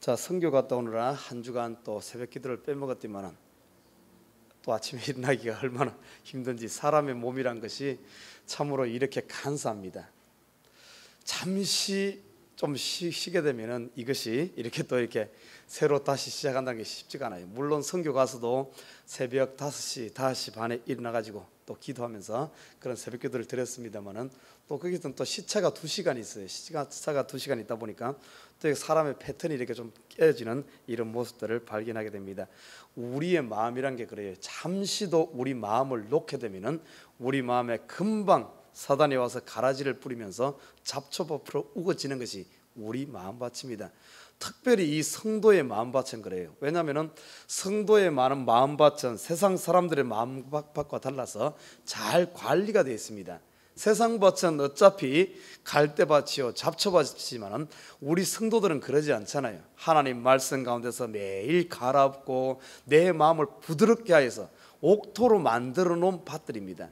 자, 선교 갔다 오느라 한 주간 또 새벽 기도를 빼먹었지만은 또 아침에 일어나기가 얼마나 힘든지, 사람의 몸이란 것이 참으로 이렇게 간사합니다. 잠시 좀 쉬게 되면은 이것이 이렇게 또 이렇게 새로 다시 시작한다는 게 쉽지가 않아요. 물론 선교 가서도 새벽 5시, 5시 반에 일어나가지고 또 기도하면서 그런 새벽 기도를 드렸습니다만은 또 거기서는 또 시차가 2시간 있어요. 시차가 2시간 있다 보니까 또 사람의 패턴이 이렇게 좀 깨지는 이런 모습들을 발견하게 됩니다. 우리의 마음이란 게 그래요. 잠시도 우리 마음을 놓게 되면은 우리 마음에 금방 사단이 와서 가라지를 뿌리면서 잡초밭으로 우거지는 것이 우리 마음밭입니다. 특별히 이 성도의 마음밭은 그래요. 왜냐하면 성도의 많은 마음밭은 세상 사람들의 마음밭과 달라서 잘 관리가 되어 있습니다. 세상 밭은 어차피 갈대밭이요 잡초밭이지만 우리 성도들은 그러지 않잖아요. 하나님 말씀 가운데서 매일 갈아엎고 내 마음을 부드럽게 하여서 옥토로 만들어 놓은 밭들입니다.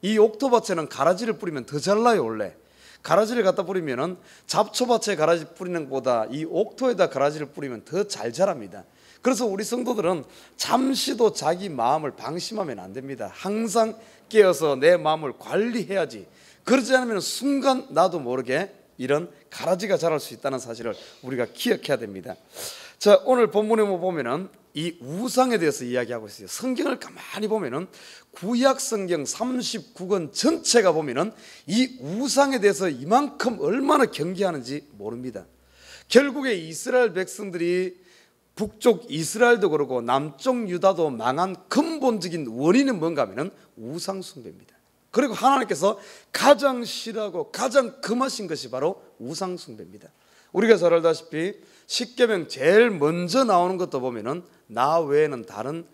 이 옥토밭에는 가라지를 뿌리면 더 잘 나요. 원래 가라지를 갖다 뿌리면 잡초밭에 가라지 뿌리는 것보다 이 옥토에다 가라지를 뿌리면 더 잘 자랍니다. 그래서 우리 성도들은 잠시도 자기 마음을 방심하면 안 됩니다. 항상 깨어서 내 마음을 관리해야지. 그러지 않으면 순간 나도 모르게 이런 가라지가 자랄 수 있다는 사실을 우리가 기억해야 됩니다. 자, 오늘 본문에 보면은 이 우상에 대해서 이야기하고 있어요. 성경을 가만히 보면은 구약 성경 39권 전체가 보면은 이 우상에 대해서 이만큼 얼마나 경계하는지 모릅니다. 결국에 이스라엘 백성들이 북쪽 이스라엘도 그렇고 남쪽 유다도 망한 근본적인 원인은 뭔가 하면은 우상 숭배입니다. 그리고 하나님께서 가장 싫어하고 가장 금하신 것이 바로 우상 숭배입니다. 우리가 잘 알다시피 십계명 제일 먼저 나오는 것도 보면은 나 외에는 다른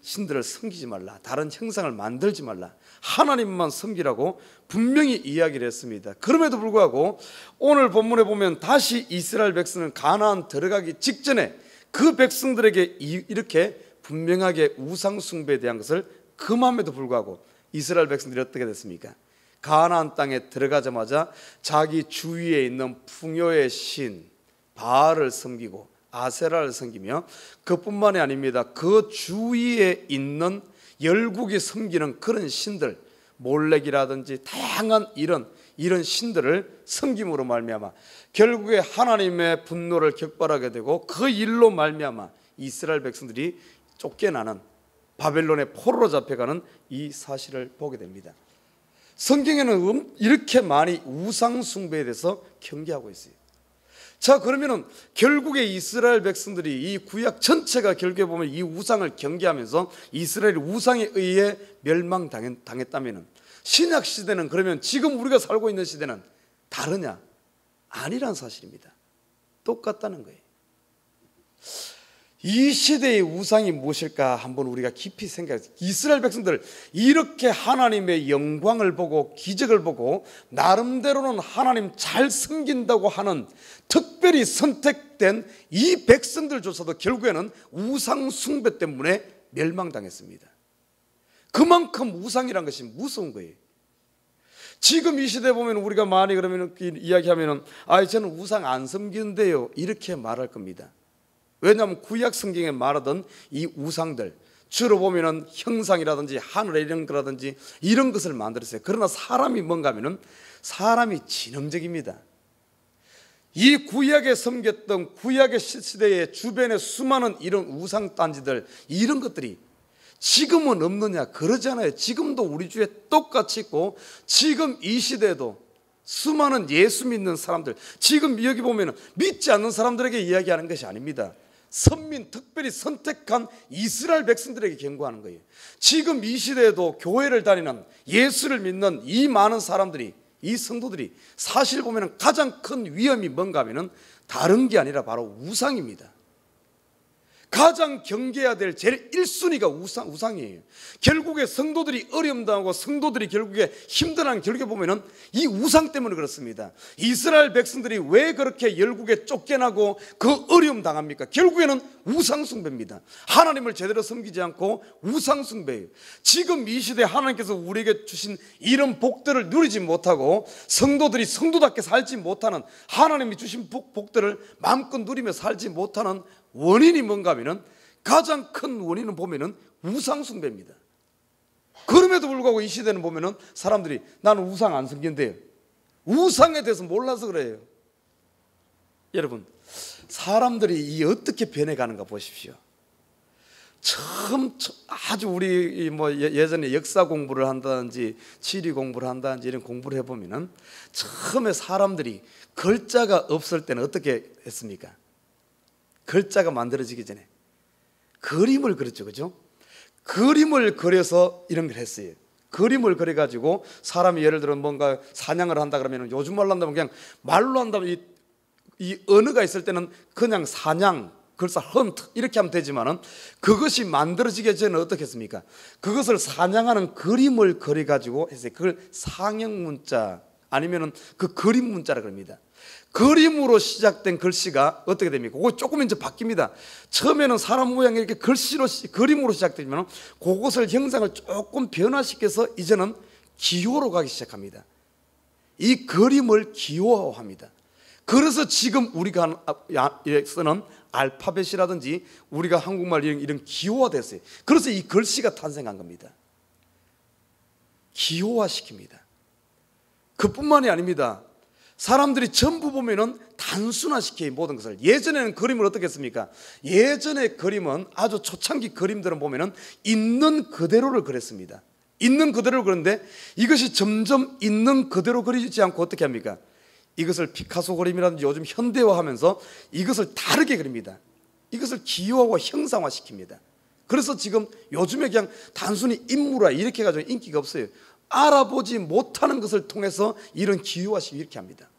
신들을 섬기지 말라, 다른 형상을 만들지 말라, 하나님만 섬기라고 분명히 이야기를 했습니다. 그럼에도 불구하고 오늘 본문에 보면 다시 이스라엘 백성은 가나안 들어가기 직전에 그 백성들에게 이렇게 분명하게 우상 숭배에 대한 것을 금함에도 불구하고 이스라엘 백성들이 어떻게 됐습니까? 가나안 땅에 들어가자마자 자기 주위에 있는 풍요의 신 바알을 섬기고 아세라를 섬기며 그뿐만이 아닙니다. 그 주위에 있는 열국이 섬기는 그런 신들, 몰렉이라든지 다양한 이런 신들을 섬김으로 말미암아 결국에 하나님의 분노를 격발하게 되고 그 일로 말미암아 이스라엘 백성들이 쫓겨나는, 바벨론의 포로로 잡혀가는 이 사실을 보게 됩니다. 성경에는 이렇게 많이 우상 숭배에 대해서 경계하고 있어요. 자, 그러면은 결국에 이스라엘 백성들이 이 구약 전체가 결국에 보면 이 우상을 경계하면서 이스라엘이 우상에 의해 멸망당했다면은 신약 시대는 그러면 지금 우리가 살고 있는 시대는 다르냐? 아니란 사실입니다. 똑같다는 거예요. 이 시대의 우상이 무엇일까 한번 우리가 깊이 생각해서, 이스라엘 백성들 이렇게 하나님의 영광을 보고 기적을 보고 나름대로는 하나님 잘 섬긴다고 하는 특별히 선택된 이 백성들조차도 결국에는 우상 숭배 때문에 멸망당했습니다. 그만큼 우상이란 것이 무서운 거예요. 지금 이 시대에 보면 우리가 많이 그러면 이야기하면은 저는 우상 안 섬기는데요 이렇게 말할 겁니다. 왜냐하면 구약 성경에 말하던 이 우상들 주로 보면은 형상이라든지 하늘에 이런 거라든지 이런 것을 만들었어요. 그러나 사람이 뭔가 하면은 사람이 지능적입니다. 이 구약에 섬겼던 구약의 시대의 주변에 수많은 이런 우상 단지들, 이런 것들이 지금은 없느냐? 그러잖아요. 지금도 우리 주위에 똑같이 있고 지금 이 시대에도 수많은 예수 믿는 사람들, 지금 여기 보면 믿지 않는 사람들에게 이야기하는 것이 아닙니다. 선민, 특별히 선택한 이스라엘 백성들에게 경고하는 거예요. 지금 이 시대에도 교회를 다니는 예수를 믿는 이 많은 사람들이, 이 성도들이 사실 보면 가장 큰 위험이 뭔가 하면 다른 게 아니라 바로 우상입니다. 가장 경계해야 될 제일 1순위가 우상이에요. 결국에 성도들이 어려움 당하고 성도들이 결국에 힘들어하는 결국에 보면은 이 우상 때문에 그렇습니다. 이스라엘 백성들이 왜 그렇게 열국에 쫓겨나고 그 어려움 당합니까? 결국에는 우상 숭배입니다. 하나님을 제대로 섬기지 않고 우상 숭배예요. 지금 이 시대에 하나님께서 우리에게 주신 이런 복들을 누리지 못하고 성도들이 성도답게 살지 못하는, 하나님이 주신 복들을 마음껏 누리며 살지 못하는 원인이 뭔가 하면은, 가장 큰 원인은 보면은 우상 숭배입니다. 그럼에도 불구하고 이 시대는 보면은 사람들이 나는 우상 안 섬긴대요. 우상에 대해서 몰라서 그래요. 여러분, 사람들이 이 어떻게 변해가는가 보십시오. 처음 아주 우리 뭐 예전에 역사 공부를 한다든지 지리 공부를 한다든지 이런 공부를 해보면은 처음에 사람들이 글자가 없을 때는 어떻게 했습니까? 글자가 만들어지기 전에 그림을 그렸죠, 그죠? 그림을 그려서 이런 걸 했어요. 그림을 그려가지고 사람이 예를 들어 뭔가 사냥을 한다 그러면, 요즘 말로 한다면 그냥 말로 한다면 이 언어가 있을 때는 그냥 사냥, 글사 헌트 이렇게 하면 되지만은, 그것이 만들어지기 전에 어떻게 했습니까? 그것을 사냥하는 그림을 그려가지고 했어요. 그걸 상형 문자 아니면은 그 그림 문자라 그럽니다. 그림으로 시작된 글씨가 어떻게 됩니까? 그거 조금 이제 바뀝니다. 처음에는 사람 모양이 이렇게 그림으로 시작되면 그것을 형상을 조금 변화시켜서 이제는 기호로 가기 시작합니다. 이 그림을 기호화합니다. 그래서 지금 우리가 쓰는 알파벳이라든지 우리가 한국말 이런 기호화됐어요. 그래서 이 글씨가 탄생한 겁니다. 기호화시킵니다. 그뿐만이 아닙니다. 사람들이 전부 보면은 단순화시켜요, 모든 것을. 예전에는 그림을 어떻게 했습니까? 예전에 그림은 아주 초창기 그림들은 보면은 있는 그대로를 그렸습니다. 있는 그대로를 그렸는데 이것이 점점 있는 그대로 그리지 않고 어떻게 합니까? 이것을 피카소 그림이라든지 요즘 현대화하면서 이것을 다르게 그립니다. 이것을 기호화와 형상화 시킵니다. 그래서 지금 요즘에 그냥 단순히 인물화 이렇게 해가지고 인기가 없어요. 알아보지 못하는 것을 통해서 이런 기호화식 이렇게 합니다.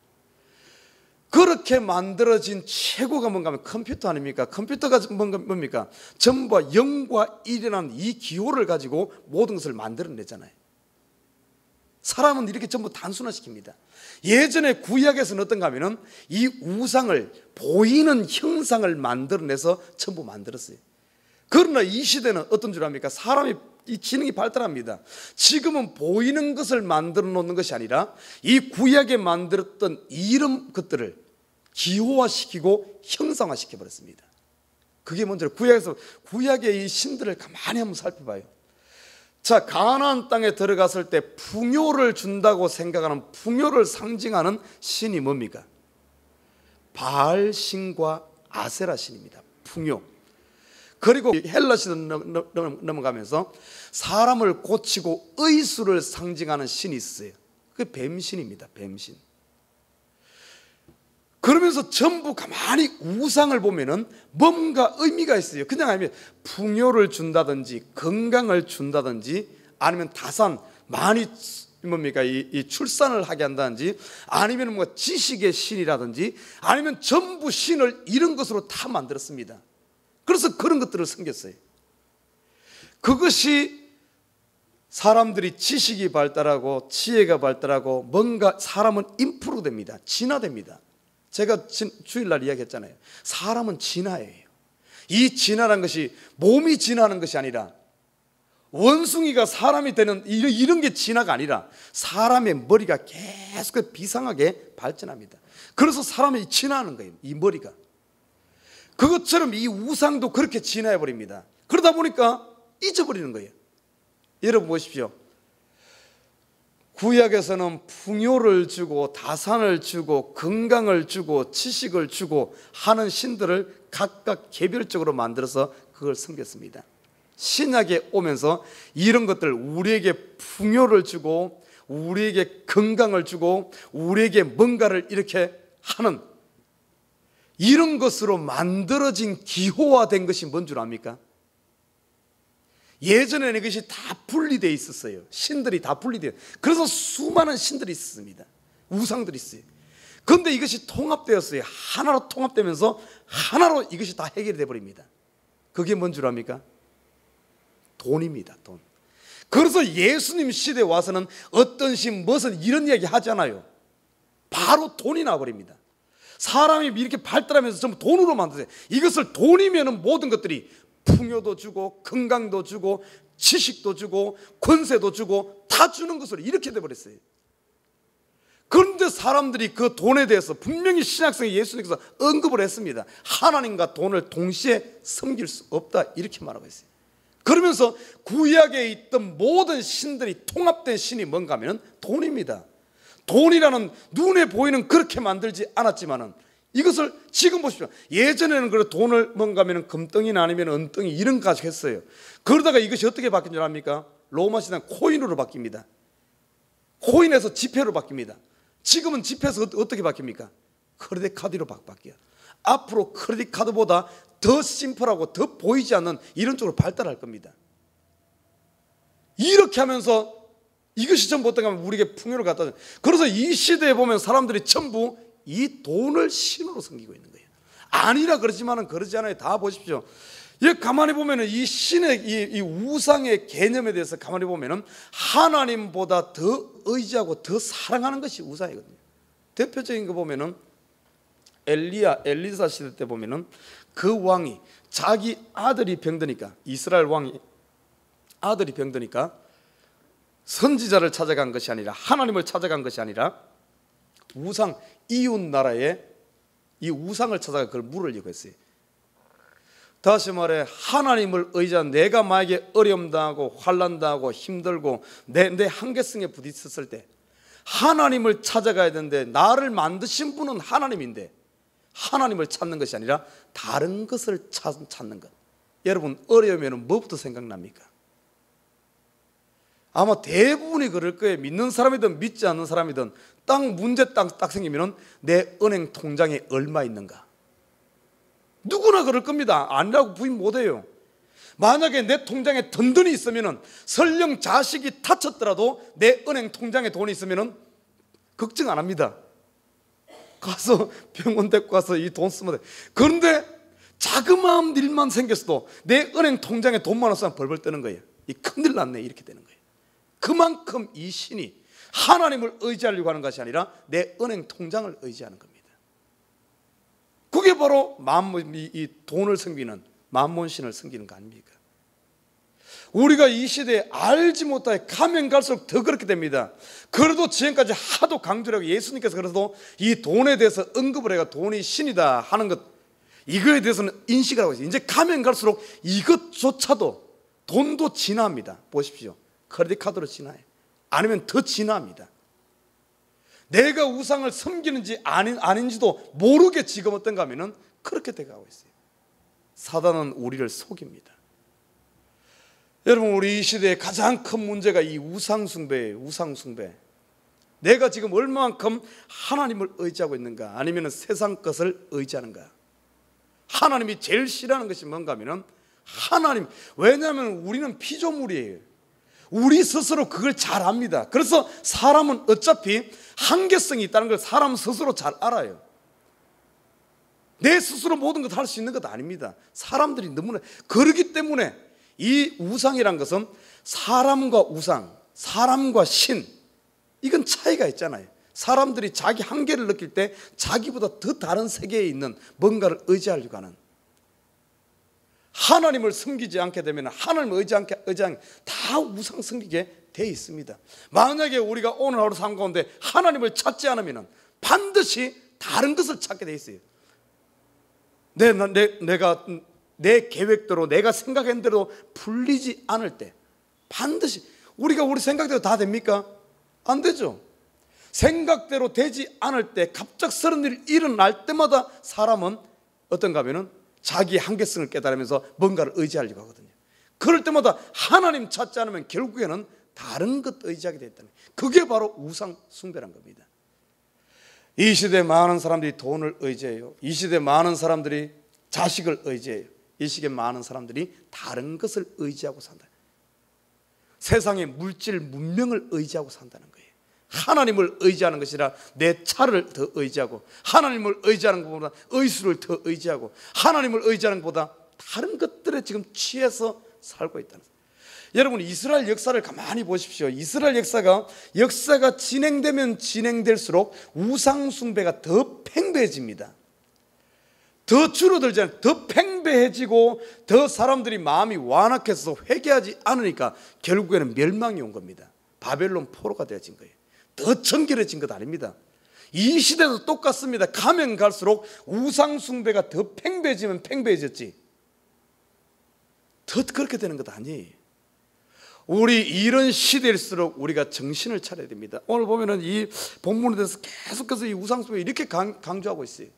그렇게 만들어진 최고가 뭔가 하면 컴퓨터 아닙니까? 컴퓨터가 뭡니까? 전부 0과 1이라는 이 기호를 가지고 모든 것을 만들어내잖아요. 사람은 이렇게 전부 단순화시킵니다. 예전에 구약에서는 어떤가 하면은 이 우상을, 보이는 형상을 만들어내서 전부 만들었어요. 그러나 이 시대는 어떤 줄 압니까? 사람이 이 지능이 발달합니다. 지금은 보이는 것을 만들어 놓는 것이 아니라 이 구약에 만들었던 이런 것들을 기호화시키고 형상화시켜 버렸습니다. 그게 먼저 구약의 이 신들을 가만히 한번 살펴봐요. 자, 가나안 땅에 들어갔을 때 풍요를 준다고 생각하는, 풍요를 상징하는 신이 뭡니까? 바알 신과 아세라 신입니다. 풍요. 그리고 헬라 시대 넘어가면서 사람을 고치고 의수를 상징하는 신이 있어요. 그게 뱀신입니다. 뱀신. 그러면서 전부 가만히 우상을 보면은 뭔가 의미가 있어요. 그냥 아니면 풍요를 준다든지 건강을 준다든지 아니면 다산, 많이 뭡니까 이 출산을 하게 한다든지 아니면 뭐 지식의 신이라든지 아니면 전부 신을 이런 것으로 다 만들었습니다. 그래서 그런 것들을 섬겼어요. 그것이 사람들이 지식이 발달하고 지혜가 발달하고 뭔가 사람은 임프로 됩니다. 진화됩니다. 제가 주일날 이야기했잖아요. 사람은 진화예요. 이 진화라는 것이 몸이 진화하는 것이 아니라 원숭이가 사람이 되는 이런 게 진화가 아니라 사람의 머리가 계속 비상하게 발전합니다. 그래서 사람이 진화하는 거예요. 이 머리가. 그것처럼 이 우상도 그렇게 진화해버립니다. 그러다 보니까 잊어버리는 거예요. 여러분 보십시오. 구약에서는 풍요를 주고 다산을 주고 건강을 주고 지식을 주고 하는 신들을 각각 개별적으로 만들어서 그걸 섬겼습니다. 신약에 오면서 이런 것들, 우리에게 풍요를 주고 우리에게 건강을 주고 우리에게 뭔가를 이렇게 하는 이런 것으로 만들어진 기호화된 것이 뭔 줄 압니까? 예전에는 이것이 다 분리되어 있었어요. 신들이 다 분리되어, 그래서 수많은 신들이 있었습니다. 우상들이 있어요. 그런데 이것이 통합되었어요. 하나로 통합되면서 하나로 이것이 다 해결이 되어버립니다. 그게 뭔 줄 압니까? 돈입니다. 돈. 그래서 예수님 시대에 와서는 어떤 신 무슨 이런 이야기 하잖아요. 바로 돈이 나버립니다. 사람이 이렇게 발달하면서 전부 돈으로 만드세요. 이것을 돈이면 모든 것들이 풍요도 주고 건강도 주고 지식도 주고 권세도 주고 다 주는 것으로 이렇게 돼버렸어요. 그런데 사람들이 그 돈에 대해서 분명히 신약성에 예수님께서 언급을 했습니다. 하나님과 돈을 동시에 섬길 수 없다 이렇게 말하고 있어요. 그러면서 구약에 있던 모든 신들이 통합된 신이 뭔가 하면 돈입니다. 돈이라는 눈에 보이는 그렇게 만들지 않았지만은 이것을 지금 보십시오. 예전에는 그 돈을 뭔가 하면 금덩이나 아니면 은덩이 이런 거 가지고 했어요. 그러다가 이것이 어떻게 바뀐 줄 압니까? 로마 시대는 코인으로 바뀝니다. 코인에서 지폐로 바뀝니다. 지금은 지폐에서 어떻게 바뀝니까? 크레딧 카드로 바뀌어요. 앞으로 크레딧 카드보다 더 심플하고 더 보이지 않는 이런 쪽으로 발달할 겁니다. 이렇게 하면서 이것이 전부 어떻게 하면 우리에게 풍요를 갖다 줘요. 그래서 이 시대에 보면 사람들이 전부 이 돈을 신으로 섬기고 있는 거예요. 아니라 그러지만은 그러지 않아요. 다 보십시오. 가만히 보면은 이 신의 이 우상의 개념에 대해서 가만히 보면은 하나님보다 더 의지하고 더 사랑하는 것이 우상이거든요. 대표적인 거 보면은 엘리사 시대 때 보면은 그 왕이 자기 아들이 병드니까, 이스라엘 왕이 아들이 병드니까 선지자를 찾아간 것이 아니라, 하나님을 찾아간 것이 아니라 우상, 이웃 나라에 이 우상을 찾아가 그걸 물으려고 했어요. 다시 말해 하나님을 의지한 내가 만약에 어려움 당하고 환난 당하고 힘들고 내 한계성에 부딪혔을 때 하나님을 찾아가야 되는데, 나를 만드신 분은 하나님인데 하나님을 찾는 것이 아니라 다른 것을 찾는 것. 여러분 어려우면 뭐부터 생각납니까? 아마 대부분이 그럴 거예요. 믿는 사람이든 믿지 않는 사람이든 문제 딱 생기면 내 은행 통장에 얼마 있는가? 누구나 그럴 겁니다. 아니라고 부인 못해요. 만약에 내 통장에 든든히 있으면 설령 자식이 다쳤더라도 내 은행 통장에 돈이 있으면 걱정 안 합니다. 가서 병원 데리고 가서 이 돈 쓰면 돼. 그런데 자그마한 일만 생겼어도 내 은행 통장에 돈만 없으면 벌벌 떠는 거예요. 이 큰일 났네 이렇게 되는 거예요. 그만큼 이 신이 하나님을 의지하려고 하는 것이 아니라 내 은행 통장을 의지하는 겁니다. 그게 바로 이 돈을 섬기는 만몬신을 섬기는 거 아닙니까? 우리가 이 시대에 알지 못하게 가면 갈수록 더 그렇게 됩니다. 그래도 지금까지 하도 강조하고 예수님께서 그래도 이 돈에 대해서 언급을 해가 돈이 신이다 하는 것, 이거에 대해서는 인식을 하고 있어요. 이제 가면 갈수록 이것조차도 돈도 진화합니다. 보십시오. 크레딧 카드로 진화해요. 아니면 더 진화합니다. 내가 우상을 섬기는지 아닌지도 모르게 지금 어떤가 하면은 그렇게 돼가고 있어요. 사단은 우리를 속입니다. 여러분 우리 이 시대의 가장 큰 문제가 이 우상숭배예요. 우상숭배. 내가 지금 얼마만큼 하나님을 의지하고 있는가, 아니면 세상 것을 의지하는가. 하나님이 제일 싫어하는 것이 뭔가 하면은 하나님, 왜냐하면 우리는 피조물이에요. 우리 스스로 그걸 잘 압니다. 그래서 사람은 어차피 한계성이 있다는 걸 사람 스스로 잘 알아요. 내 스스로 모든 것 할 수 있는 것 아닙니다. 사람들이 너무나 그러기 때문에 이 우상이란 것은 사람과 우상, 사람과 신, 이건 차이가 있잖아요. 사람들이 자기 한계를 느낄 때 자기보다 더 다른 세계에 있는 뭔가를 의지하려고 하는, 하나님을 섬기지 않게 되면 하나님을 의지하는 다 우상 섬기게 돼 있습니다. 만약에 우리가 오늘 하루 삶 가운데 하나님을 찾지 않으면 반드시 다른 것을 찾게 돼 있어요. 내가 내 계획대로 내가 생각한 대로 풀리지 않을 때 반드시 우리 생각대로 다 됩니까? 안 되죠. 생각대로 되지 않을 때 갑작스러운 일이 일어날 때마다 사람은 어떤가 하면은 자기 한계성을 깨달으면서 뭔가를 의지하려고 하거든요. 그럴 때마다 하나님 찾지 않으면 결국에는 다른 것 의지하게 됐다는, 그게 바로 우상 숭배란 겁니다. 이 시대에 많은 사람들이 돈을 의지해요. 이 시대에 많은 사람들이 자식을 의지해요. 이 시기에 많은 사람들이 다른 것을 의지하고 산다. 세상의 물질, 문명을 의지하고 산다는 거예요. 하나님을 의지하는 것이라 내 차를 더 의지하고, 하나님을 의지하는 것보다 의수를 더 의지하고, 하나님을 의지하는 것보다 다른 것들에 지금 취해서 살고 있다는 거예요. 여러분, 이스라엘 역사를 가만히 보십시오. 이스라엘 역사가 진행되면 진행될수록 우상 숭배가 더 팽배해집니다. 더 줄어들잖아요. 더 팽배해지고 더 사람들이 마음이 완악해서 회개하지 않으니까 결국에는 멸망이 온 겁니다. 바벨론 포로가 되어진 거예요. 더 정결해진 것 아닙니다. 이 시대도 똑같습니다. 가면 갈수록 우상 숭배가 더 팽배해지면 팽배해졌지, 더 그렇게 되는 것 아니에요. 우리 이런 시대일수록 우리가 정신을 차려야 됩니다. 오늘 보면은 이 본문에 대해서 계속해서 이 우상 숭배 이렇게 강조하고 있어요.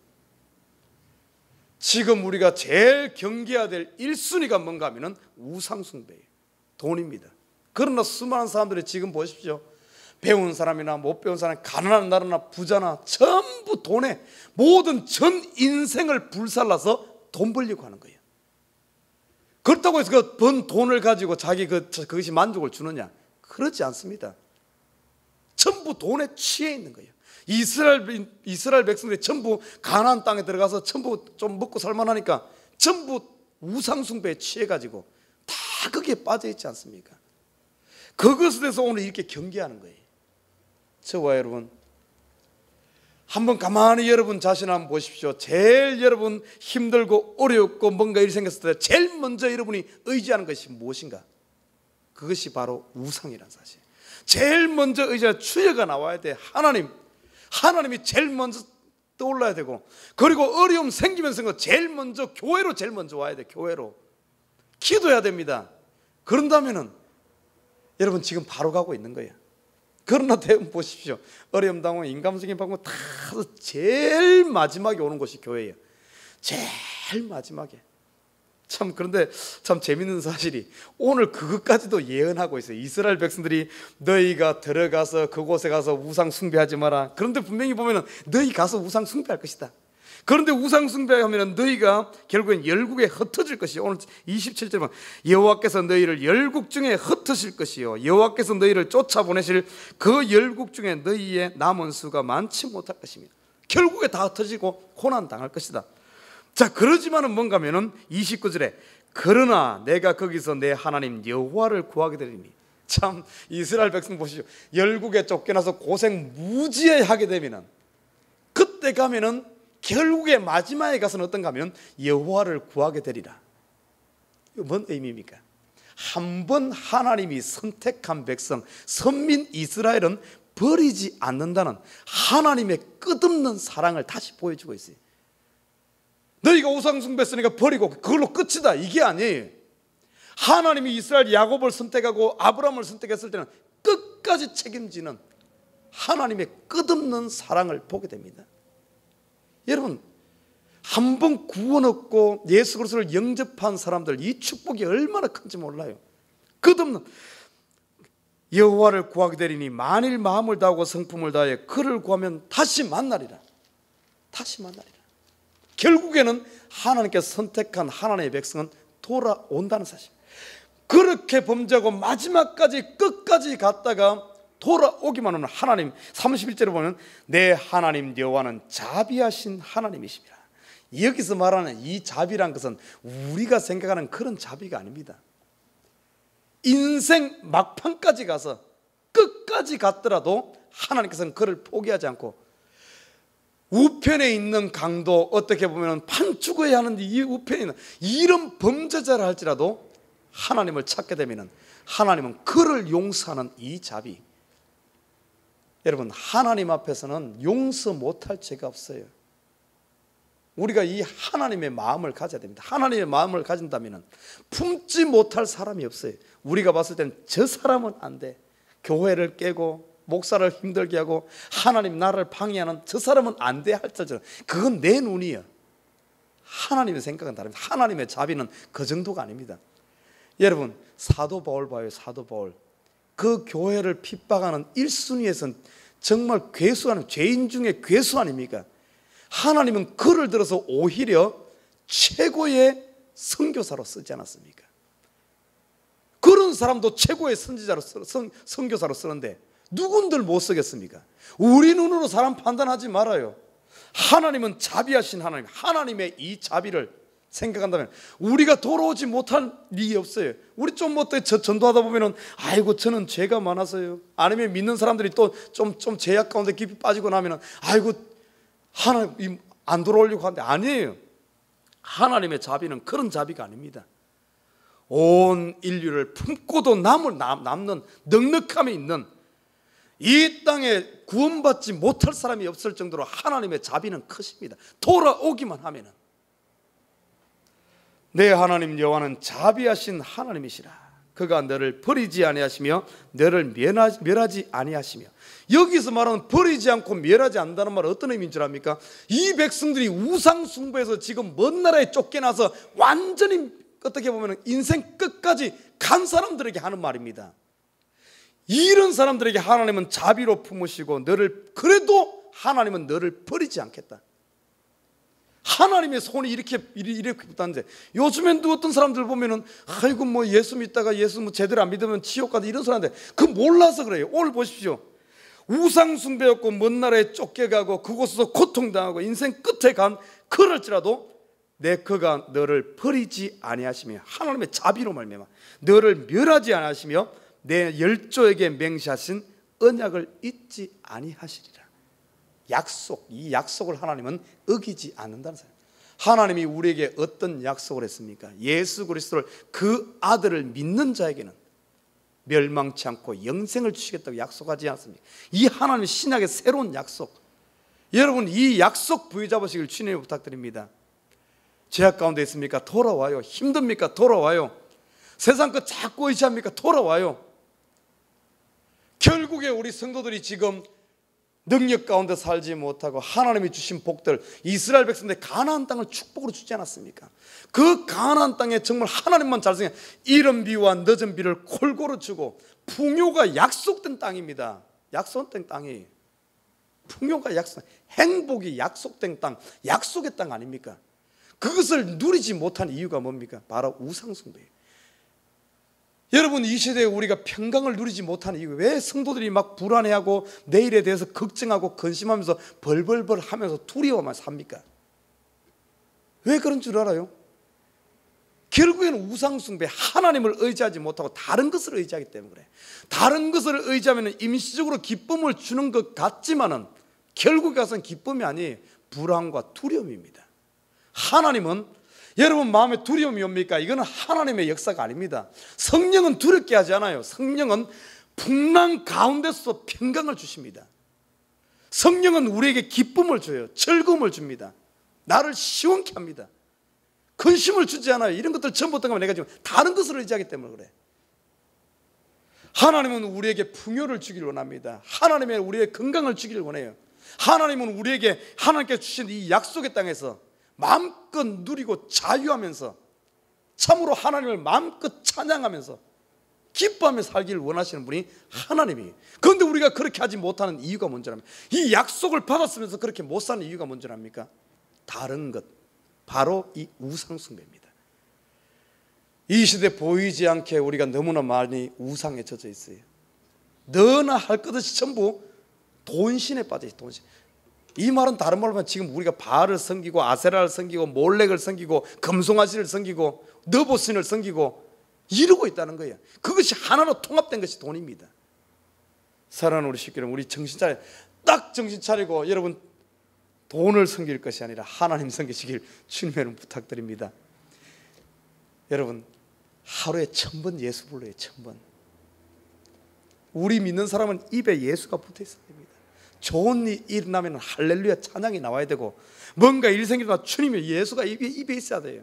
지금 우리가 제일 경계해야 될 1순위가 뭔가 하면은 우상 숭배예요. 돈입니다. 그러나 수많은 사람들이 지금 보십시오. 배운 사람이나 못 배운 사람, 가난한 나라나 부자나 전부 돈에 모든 전 인생을 불살라서 돈 벌려고 하는 거예요. 그렇다고 해서 그 번 돈을 가지고 그것이 만족을 주느냐? 그렇지 않습니다. 전부 돈에 취해 있는 거예요. 이스라엘 백성들이 전부 가나안 땅에 들어가서 전부 좀 먹고 살만하니까 전부 우상 숭배에 취해가지고 다 거기에 빠져 있지 않습니까? 그것에 대해서 오늘 이렇게 경계하는 거예요. 저와 여러분, 한번 가만히 여러분 자신 한번 보십시오. 제일 여러분 힘들고 어렵고 뭔가 일이 생겼을 때 제일 먼저 여러분이 의지하는 것이 무엇인가? 그것이 바로 우상이라는 사실. 제일 먼저 의지할 주여가 나와야 돼. 하나님이 제일 먼저 떠올라야 되고, 그리고 어려움 생기면서 제일 먼저 교회로 제일 먼저 와야 돼. 교회로 기도해야 됩니다. 그런다면은 여러분 지금 바로 가고 있는 거예요. 그러나 대부분 보십시오. 어려움 당하고 인감적인 방법 다 제일 마지막에 오는 곳이 교회예요. 제일 마지막에. 참, 그런데 참 재밌는 사실이 오늘 그것까지도 예언하고 있어요. 이스라엘 백성들이 너희가 들어가서 그곳에 가서 우상 숭배하지 마라. 그런데 분명히 보면은 너희 가서 우상 숭배할 것이다. 그런데 우상 숭배하면 너희가 결국엔 열국에 흩어질 것이요. 오늘 27절 보면 여호와께서 너희를 열국 중에 흩으실 것이요, 여호와께서 너희를 쫓아보내실 그 열국 중에 너희의 남은 수가 많지 못할 것입니다. 결국에 다 흩어지고 고난 당할 것이다. 자, 그러지만은 뭔가 하면은 29절에 그러나 내가 거기서 내 하나님 여호와를 구하게 되리니. 참, 이스라엘 백성 보시죠. 열국에 쫓겨나서 고생 무지하게 하게 되면은 그때 가면은 결국에 마지막에 가서는 어떤가 하면 여호와를 구하게 되리라. 이거 뭔 의미입니까? 한번 하나님이 선택한 백성, 선민 이스라엘은 버리지 않는다는 하나님의 끝없는 사랑을 다시 보여주고 있어요. 너희가 우상 숭배했으니까 버리고 그걸로 끝이다, 이게 아니에요. 하나님이 이스라엘 야곱을 선택하고 아브라함을 선택했을 때는 끝까지 책임지는 하나님의 끝없는 사랑을 보게 됩니다. 여러분, 한번 구원 얻고 예수 그리스도를 영접한 사람들, 이 축복이 얼마나 큰지 몰라요. 끝없는 여호와를 구하게 되리니 만일 마음을 다하고 성품을 다해 그를 구하면 다시 만나리라. 다시 만나리라. 결국에는 하나님께서 선택한 하나님의 백성은 돌아온다는 사실. 그렇게 범죄하고 마지막까지 끝까지 갔다가 돌아오기만 하는 하나님. 31절에 보면 내 하나님 여호와는 자비하신 하나님이십니다. 여기서 말하는 이 자비란 것은 우리가 생각하는 그런 자비가 아닙니다. 인생 막판까지 가서 끝까지 갔더라도 하나님께서는 그를 포기하지 않고, 우편에 있는 강도, 어떻게 보면 판 죽어야 하는데 이 우편에 있는 이런 범죄자를 할지라도 하나님을 찾게 되면 하나님은 그를 용서하는 이 자비. 여러분, 하나님 앞에서는 용서 못할 죄가 없어요. 우리가 이 하나님의 마음을 가져야 됩니다. 하나님의 마음을 가진다면 품지 못할 사람이 없어요. 우리가 봤을 때는 저 사람은 안 돼, 교회를 깨고 목사를 힘들게 하고 하나님 나라를 방해하는 저 사람은 안 돼 할지라도 그건 내 눈이에요. 하나님의 생각은 다릅니다. 하나님의 자비는 그 정도가 아닙니다. 여러분, 사도 바울 봐요. 사도 바울, 그 교회를 핍박하는 1순위에선 정말 괴수하는 죄인 중에 괴수 아닙니까? 하나님은 그를 들어서 오히려 최고의 선교사로 쓰지 않았습니까? 그런 사람도 최고의 선지자로 선교사로 쓰는데 누군들 못 쓰겠습니까? 우리 눈으로 사람 판단하지 말아요. 하나님은 자비하신 하나님, 하나님의 이 자비를 생각한다면 우리가 돌아오지 못할 일이 없어요. 우리 좀 어떻게 전도하다 보면은 아이고 저는 죄가 많아서요. 아니면 믿는 사람들이 또 좀 죄악 가운데 깊이 빠지고 나면은 아이고 하나님 안 돌아오려고 하는데 아니에요. 하나님의 자비는 그런 자비가 아닙니다. 온 인류를 품고도 남는 넉넉함이 있는 이 땅에 구원받지 못할 사람이 없을 정도로 하나님의 자비는 크십니다. 돌아오기만 하면은. 내 하나님 여호와는 자비하신 하나님이시라. 그가 너를 버리지 아니하시며 너를 멸하지 아니하시며. 여기서 말하는 버리지 않고 멸하지 않는다는 말은 어떤 의미인 줄 압니까? 이 백성들이 우상 숭배에서 지금 먼 나라에 쫓겨나서 완전히 어떻게 보면 인생 끝까지 간 사람들에게 하는 말입니다. 이런 사람들에게 하나님은 자비로 품으시고 그래도 하나님은 너를 버리지 않겠다. 하나님의 손이 이렇게 붙다는데, 요즘엔 또 어떤 사람들 보면은 아이고 뭐 예수 믿다가 예수 뭐 제대로 안 믿으면 지옥 가다 이런 소리 하는데 그 몰라서 그래요. 오늘 보십시오. 우상 숭배였고 먼 나라에 쫓겨가고 그곳에서 고통당하고 인생 끝에 간 그럴지라도 그가 너를 버리지 아니하시며 하나님의 자비로 말미암아 너를 멸하지 아니하시며 내 열조에게 맹세하신 언약을 잊지 아니하시리라. 이 약속을 하나님은 어기지 않는다는 사람. 하나님이 우리에게 어떤 약속을 했습니까? 예수 그리스도를 그 아들을 믿는 자에게는 멸망치 않고 영생을 주시겠다고 약속하지 않습니까? 이 하나님의 신약의 새로운 약속, 여러분 이 약속 부여잡으시길 주님을 부탁드립니다. 죄악 가운데 있습니까? 돌아와요. 힘듭니까? 돌아와요. 세상 것 자꾸 의지합니까? 돌아와요. 결국에 우리 성도들이 지금 능력 가운데 살지 못하고 하나님이 주신 복들, 이스라엘 백성들 가나안 땅을 축복으로 주지 않았습니까? 그 가나안 땅에 정말 하나님만 잘생겨 이른 비와 늦은 비를 골고루 주고 풍요가 약속된 땅입니다. 약속된 땅이 풍요가 행복이 약속된 땅, 약속의 땅 아닙니까? 그것을 누리지 못한 이유가 뭡니까? 바로 우상숭배예요. 여러분 이 시대에 우리가 평강을 누리지 못하는 이유, 왜 성도들이 막 불안해하고 내일에 대해서 걱정하고 근심하면서 벌벌벌 하면서 두려워만 삽니까? 왜 그런 줄 알아요? 결국에는 우상숭배, 하나님을 의지하지 못하고 다른 것을 의지하기 때문에 그래. 다른 것을 의지하면 임시적으로 기쁨을 주는 것 같지만은 결국에 가서는 기쁨이 아니에요. 불안과 두려움입니다. 하나님은 여러분 마음에 두려움이 옵니까? 이거는 하나님의 역사가 아닙니다. 성령은 두렵게 하지 않아요. 성령은 풍랑 가운데서 평강을 주십니다. 성령은 우리에게 기쁨을 줘요. 즐거움을 줍니다. 나를 시원케 합니다. 근심을 주지 않아요. 이런 것들 전부 어떤가 하면 내가 지금 다른 것을 의지하기 때문에 그래. 하나님은 우리에게 풍요를 주기를 원합니다. 하나님은 우리에게 건강을 주기를 원해요. 하나님은 우리에게 하나님께서 주신 이 약속의 땅에서 마음껏 누리고 자유하면서 참으로 하나님을 마음껏 찬양하면서 기뻐하며 살기를 원하시는 분이 하나님이에요. 그런데 우리가 그렇게 하지 못하는 이유가 뭔지 압니까? 이 약속을 받았으면서 그렇게 못 사는 이유가 뭔지 압니까? 다른 것, 바로 이 우상숭배입니다. 이 시대 보이지 않게 우리가 너무나 많이 우상에 젖어 있어요. 너나 할 것 없이 전부 돈신에 빠져 있어요. 돈신. 이 말은 다른 말로 하면 지금 우리가 바알을 섬기고 아세라를 섬기고 몰렉을 섬기고 금송아지를 섬기고 너보신을 섬기고 이러고 있다는 거예요. 그것이 하나로 통합된 것이 돈입니다. 사랑하는 우리 식구 여러분, 우리 딱 정신 차리고 여러분 돈을 섬길 것이 아니라 하나님 섬기시길 주님의 이름 부탁드립니다. 여러분 하루에 1000번 예수 불러요. 1000번. 우리 믿는 사람은 입에 예수가 붙어 있어야 됩니다. 좋은 일 일어나면 할렐루야 찬양이 나와야 되고, 뭔가 일 생기면 주님의 예수가 입에 있어야 돼요.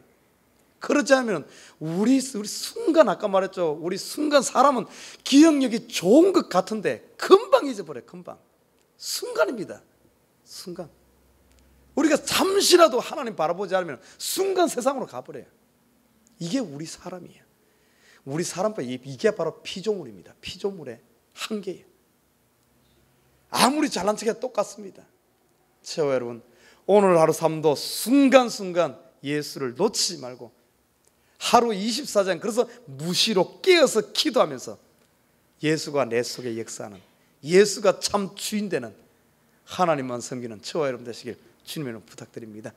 그렇지 않으면 우리 순간, 아까 말했죠, 우리 순간 사람은 기억력이 좋은 것 같은데 금방 잊어버려요. 금방. 순간입니다. 순간. 우리가 잠시라도 하나님 바라보지 않으면 순간 세상으로 가버려요. 이게 우리 사람이에요. 우리 사람과 이게 바로 피조물입니다. 피조물의 한계예요. 아무리 잘난 척해도 똑같습니다. 저와 여러분, 오늘 하루 삶도 순간순간 예수를 놓치지 말고 하루 24시간 그래서 무시로 깨어서 기도하면서 예수가 내 속에 역사하는, 예수가 참 주인 되는 하나님만 섬기는 저와 여러분 되시길 주님의 이름으로 부탁드립니다.